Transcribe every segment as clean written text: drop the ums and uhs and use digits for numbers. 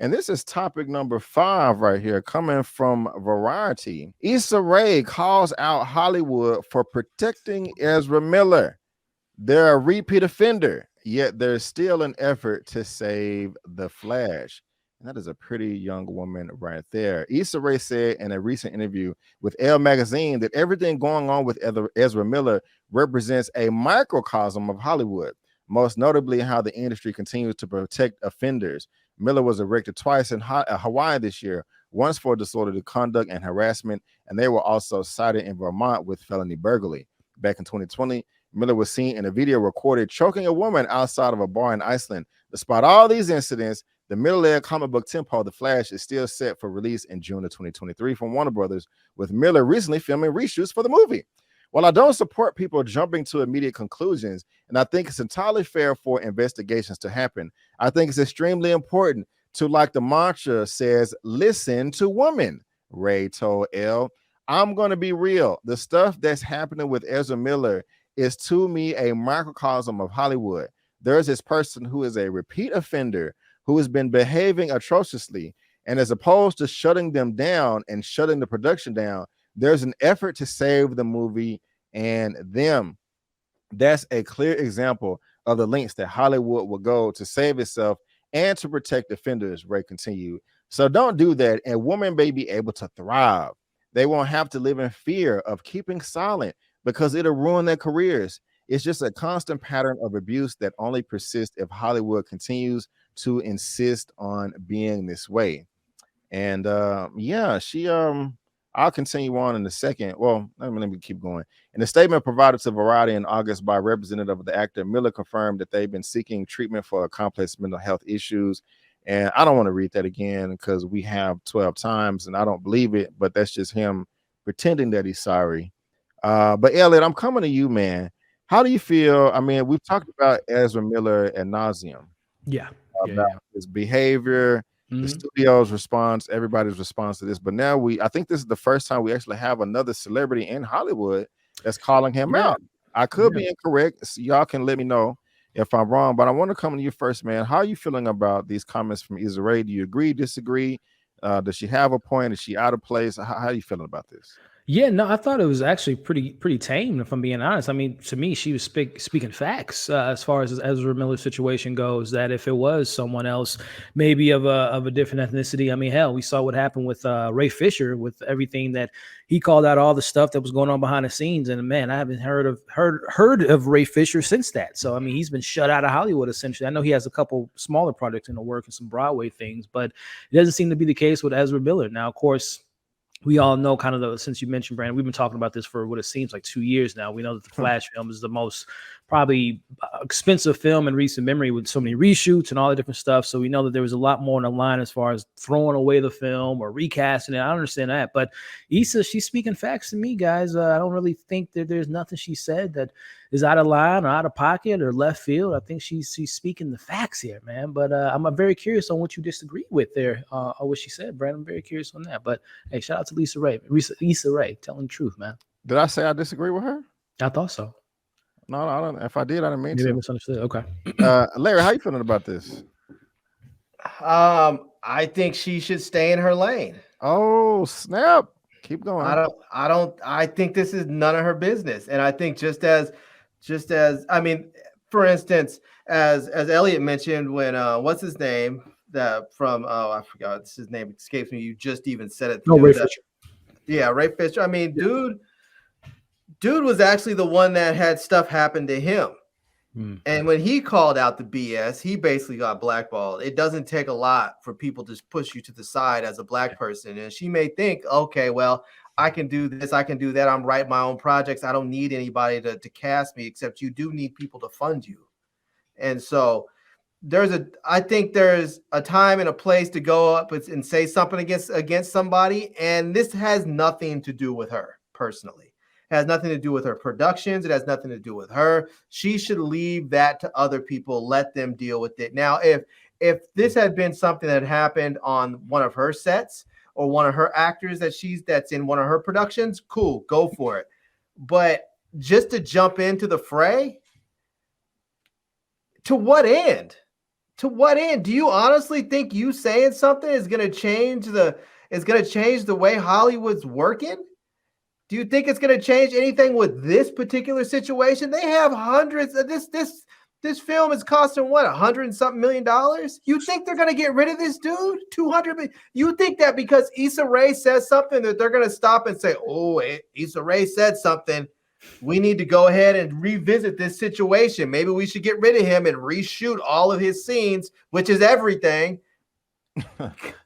And this is topic number 5 right here, coming from Variety. Issa Rae calls out Hollywood for protecting Ezra Miller. They're a repeat offender, yet there's still an effort to save the Flash. And that is a pretty young woman right there. Issa Rae said in a recent interview with Elle magazine that everything going on with Ezra Miller represents a microcosm of Hollywood, most notably how the industry continues to protect offenders. Miller was arrested twice in Hawaii this year, once for disorderly conduct and harassment, and they were also cited in Vermont with felony burglary. Back in 2020, Miller was seen in a video recorded choking a woman outside of a bar in Iceland. Despite all these incidents, the middle-aged comic book tempo, The Flash, is still set for release in June of 2023 from Warner Brothers, with Miller recently filming reshoots for the movie. While I don't support people jumping to immediate conclusions, and I think it's entirely fair for investigations to happen, I think it's extremely important to, like the mantra says, listen to women, Rae told Elle. I'm going to be real. The stuff that's happening with Ezra Miller is, to me, a microcosm of Hollywood. There's this person who is a repeat offender who has been behaving atrociously, and as opposed to shutting them down and shutting the production down, there's an effort to save the movie and them. That's a clear example of the lengths that Hollywood will go to save itself and to protect offenders, Rae continued. So don't do that, and women may be able to thrive. They won't have to live in fear of keeping silent because it'll ruin their careers. It's just a constant pattern of abuse that only persists if Hollywood continues to insist on being this way. And yeah, I'll continue on in a second. Well, let me keep going. In a statement provided to Variety in August by a representative of the actor, Miller confirmed that they've been seeking treatment for complex mental health issues. And I don't want to read that again because we have 12 times and I don't believe it, but that's just him pretending that he's sorry. But Elliot, I'm coming to you, man. How do you feel? I mean, we've talked about Ezra Miller ad nauseum. Yeah. About his behavior, the studio's response, everybody's response to this. But now I think this is the first time we actually have another celebrity in Hollywood that's calling him out. I could be incorrect. So y'all can let me know if I'm wrong, but I want to come to you first, man. How are you feeling about these comments from Issa Rae? Do you agree, disagree? Does she have a point? Is she out of place? How are you feeling about this? Yeah, no, I thought it was actually pretty tame, if I'm being honest. I mean, to me, she was speaking facts as far as Ezra Miller's situation goes. That if it was someone else, maybe of a different ethnicity, I mean, hell, we saw what happened with Ray Fisher, with everything that he called out, all the stuff that was going on behind the scenes. And man, I haven't heard of Ray Fisher since that. So I mean, he's been shut out of Hollywood essentially. I know he has a couple smaller projects in the work and some Broadway things, but it doesn't seem to be the case with Ezra Miller. Now, of course, we all know kind of since you mentioned, Brandon, we've been talking about this for what it seems like 2 years now. We know that the Flash film is the most probably expensive film in recent memory with so many reshoots and all the different stuff. So we know that there was a lot more on the line as far as throwing away the film or recasting it. I don't understand that. But Issa, she's speaking facts to me, guys. I don't really think that there's nothing she said that is out of line or out of pocket or left field. I think she's speaking the facts here, man. But I'm very curious on what you disagree with there, or what she said, Brandon. I'm very curious on that. But hey, shout out to Issa Rae, telling the truth, man. Did I say I disagree with her? I thought so. No, I don't. If I did, I didn't mean Maybe to. I misunderstood. Okay. Larry, how you feeling about this? I think she should stay in her lane. Oh, snap. Keep going. I think this is none of her business. And I think just as I mean, for instance, as Elliot mentioned when what's his name? I forgot his name escapes me. You just even said it. No, Ray Fisher. Yeah, Ray Fisher. I mean, dude was actually the one that had stuff happen to him. And when he called out the BS, he basically got blackballed. It doesn't take a lot for people to push you to the side as a black person. And she may think, okay, well, I can do this, I can do that. I'm writing my own projects. I don't need anybody to cast me, except you do need people to fund you. And so I think there's a time and a place to go up and say something against somebody. And this has nothing to do with her personally. It has nothing to do with her productions. It has nothing to do with her. She should leave that to other people. Let them deal with it. Now, if this had been something that happened on one of her sets or one of her actors that's in one of her productions, cool, go for it. But just to jump into the fray, to what end? To what end? Do you honestly think you saying something is going to change the way Hollywood's working? Do you think it's going to change anything with this particular situation? They have hundreds of this film is costing what, $100 and something million? You think they're going to get rid of this dude? 200 million? You think that because Issa Rae says something that they're going to stop and say, "Oh, Issa Rae said something. We need to go ahead and revisit this situation. Maybe we should get rid of him and reshoot all of his scenes," which is everything.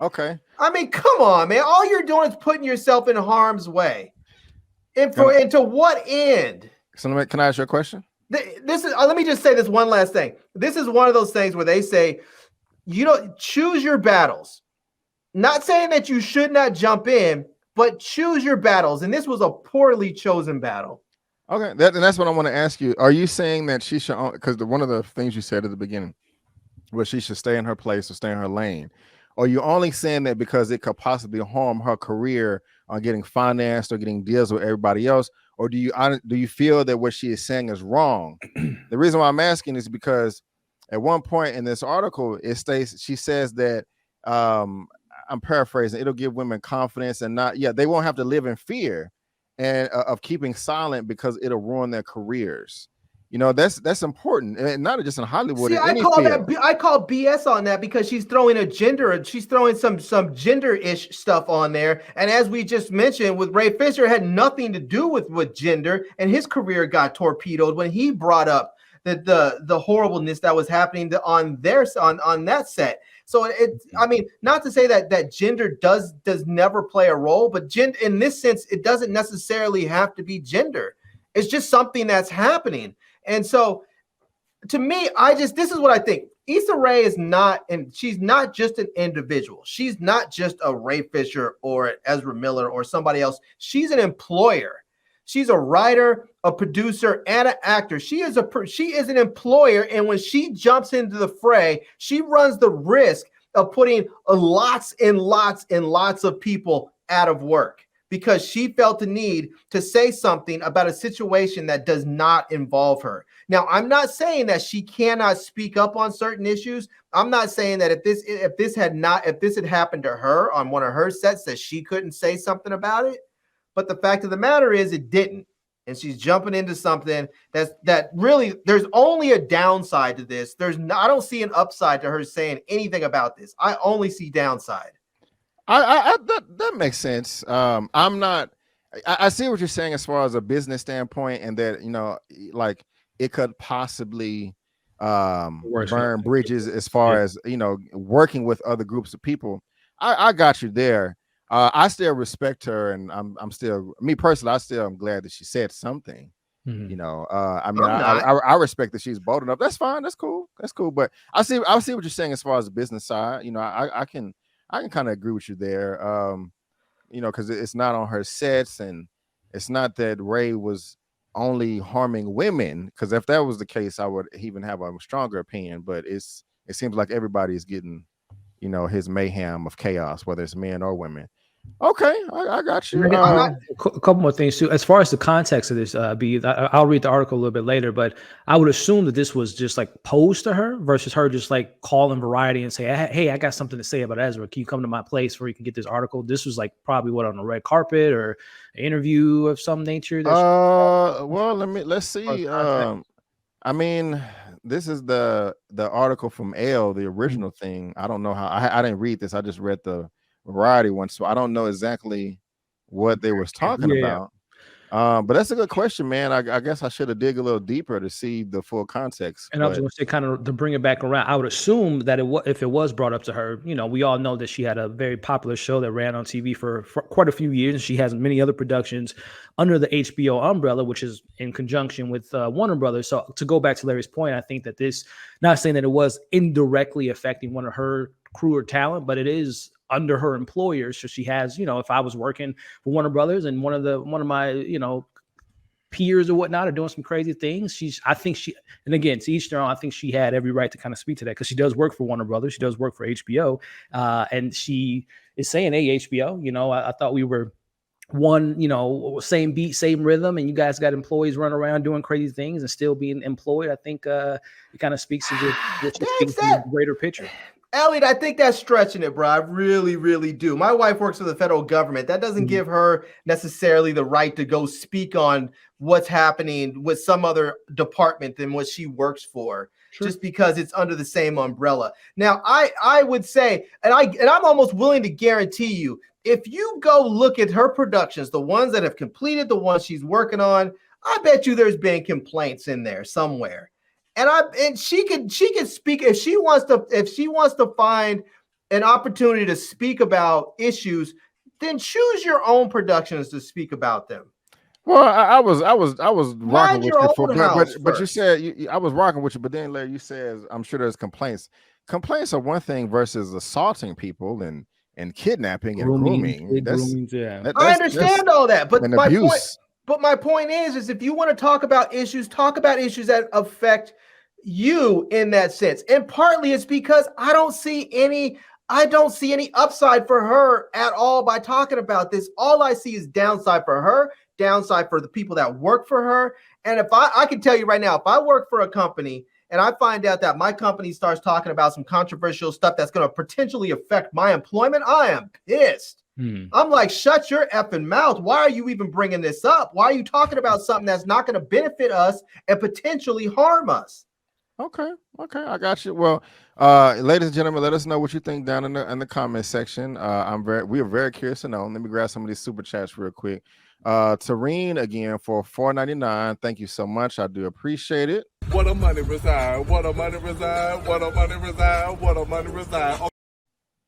Okay. I mean, come on, man. All you're doing is putting yourself in harm's way. And to what end? So can I ask you a question? This is let me just say this one last thing. This is one of those things where they say, choose your battles. Not saying that you should not jump in, but choose your battles. And this was a poorly chosen battle. Okay, and that's what I want to ask you. Are you saying that she should, because one of the things you said at the beginning was she should stay in her place or stay in her lane? Are you only saying that because it could possibly harm her career on getting financed or getting deals with everybody else? Or do you feel that what she is saying is wrong? The reason why I'm asking is because at one point in this article, it states, she says that, I'm paraphrasing, it'll give women confidence and they won't have to live in fear and of keeping silent because it'll ruin their careers. That's important, and not just in Hollywood. See, I call BS on that because she's throwing some gender-ish stuff on there. And as we just mentioned, with Ray Fisher, had nothing to do with gender, and his career got torpedoed when he brought up the horribleness that was happening on that set. So I mean, not to say that gender does never play a role, but gender in this sense, it doesn't necessarily have to be gender. It's just something that's happening. And so to me, this is what I think. Issa Rae is not, and she's not just an individual. She's not just a Ray Fisher or an Ezra Miller or somebody else. She's an employer. She's a writer, a producer, and an actor. She is an employer, and when she jumps into the fray, she runs the risk of putting lots and lots and lots of people out of work because she felt the need to say something about a situation that does not involve her. Now, I'm not saying that she cannot speak up on certain issues. I'm not saying that if this had happened to her on one of her sets, that she couldn't say something about it. But the fact of the matter is it didn't. And she's jumping into something that really, there's only a downside to this. I don't see an upside to her saying anything about this. I only see downside. That makes sense. I see what you're saying as far as a business standpoint, and that, like it could possibly burn bridges as far as, working with other groups of people. I got you there. I still respect her, and I'm still, me personally, I'm glad that she said something. Mm-hmm. I respect that she's bold enough. That's fine. That's cool. But I see what you're saying as far as the business side. I can kind of agree with you there. Because it's not on her sets, and it's not that Ray was only harming women. Because if that was the case, I would even have a stronger opinion. But it seems like everybody's getting, his mayhem of chaos, whether it's men or women. Okay, I got you. A couple more things too. As far as the context of this, I'll read the article a little bit later, but I would assume that this was just like posed to her versus her just like calling Variety and say, "Hey, I got something to say about Ezra. Can you come to my place where you can get this article?" This was like probably on a red carpet or an interview of some nature. Well, let's see. I mean, this is the article from Elle, the original thing. I don't know how I didn't read this. I just read the Variety one, so I don't know exactly what they was talking about. But that's a good question, man. I guess I should have dig a little deeper to see the full context. And I was going to say, kind of to bring it back around, I would assume that if it was brought up to her, we all know that she had a very popular show that ran on TV for quite a few years. She has many other productions under the HBO umbrella, which is in conjunction with Warner Brothers. So to go back to Larry's point, I think that this, not saying that it was indirectly affecting one of her crew or talent, but it is under her employers. So she has, if I was working for Warner Brothers and one of my, peers or whatnot are doing some crazy things, and again, to each their own, I think she had every right to kind of speak to that because she does work for Warner Brothers. She does work for HBO. And she is saying, "Hey, HBO, I thought we were one, you know, same beat, same rhythm, and you guys got employees running around doing crazy things and still being employed. I think it kind of speaks to the greater picture. Elliot, I think that's stretching it, bro. I really, really do. My wife works for the federal government. That doesn't give her necessarily the right to go speak on what's happening with some other department than what she works for, just because it's under the same umbrella. Now, I would say, and I'm almost willing to guarantee you, if you go look at her productions, the ones that have completed, the ones she's working on, I bet you there's been complaints in there somewhere. And she can speak if she wants to find an opportunity to speak about issues, then choose your own productions to speak about them. Well, I was rocking with you, but you said I was rocking with you, but then Larry, you said I'm sure there's complaints. Complaints are one thing versus assaulting people and kidnapping and grooming. I understand all that, but my point is if you want to talk about issues that affect you in that sense. And partly it's because I don't see any upside for her at all by talking about this. All I see is downside for her, downside for the people that work for her. And if I can tell you right now, if I work for a company and I find out that my company starts talking about some controversial stuff that's going to potentially affect my employment, I am pissed. I'm like, shut your effing mouth. Why are you even bringing this up? Why are you talking about something that's not going to benefit us and potentially harm us? Okay, I got you. Well, ladies and gentlemen, let us know what you think down in the comment section. We are very curious to know. Let me grab some of these super chats real quick. Tareen again for $4.99. Thank you so much. I do appreciate it. What a money reside. What a money reside. What a money reside. What a money reside.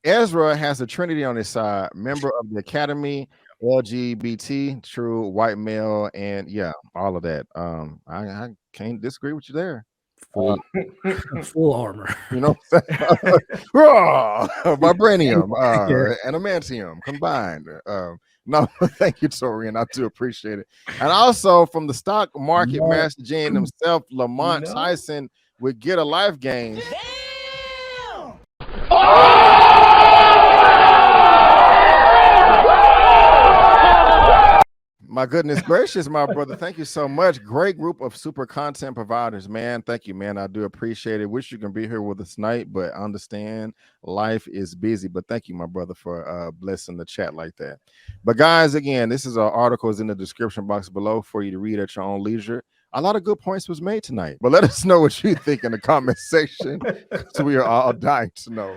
Ezra has a trinity on his side: member of the Academy, LGBT, true white male, and yeah, all of that. I can't disagree with you there. Full armor, you know, vibranium and adamantium combined. No, thank you, Tori, and I do appreciate it. And also from the stock market master Gene himself, Lamont Tyson would get a life game. My goodness gracious, my brother. Thank you so much. Great group of super content providers, man. Thank you, man. I do appreciate it. Wish you can be here with us tonight, but understand life is busy. But thank you, my brother, for blessing the chat like that. But guys, again, this is our articles in the description box below for you to read at your own leisure. A lot of good points was made tonight, but let us know what you think in the comment section. So we are all dying to know.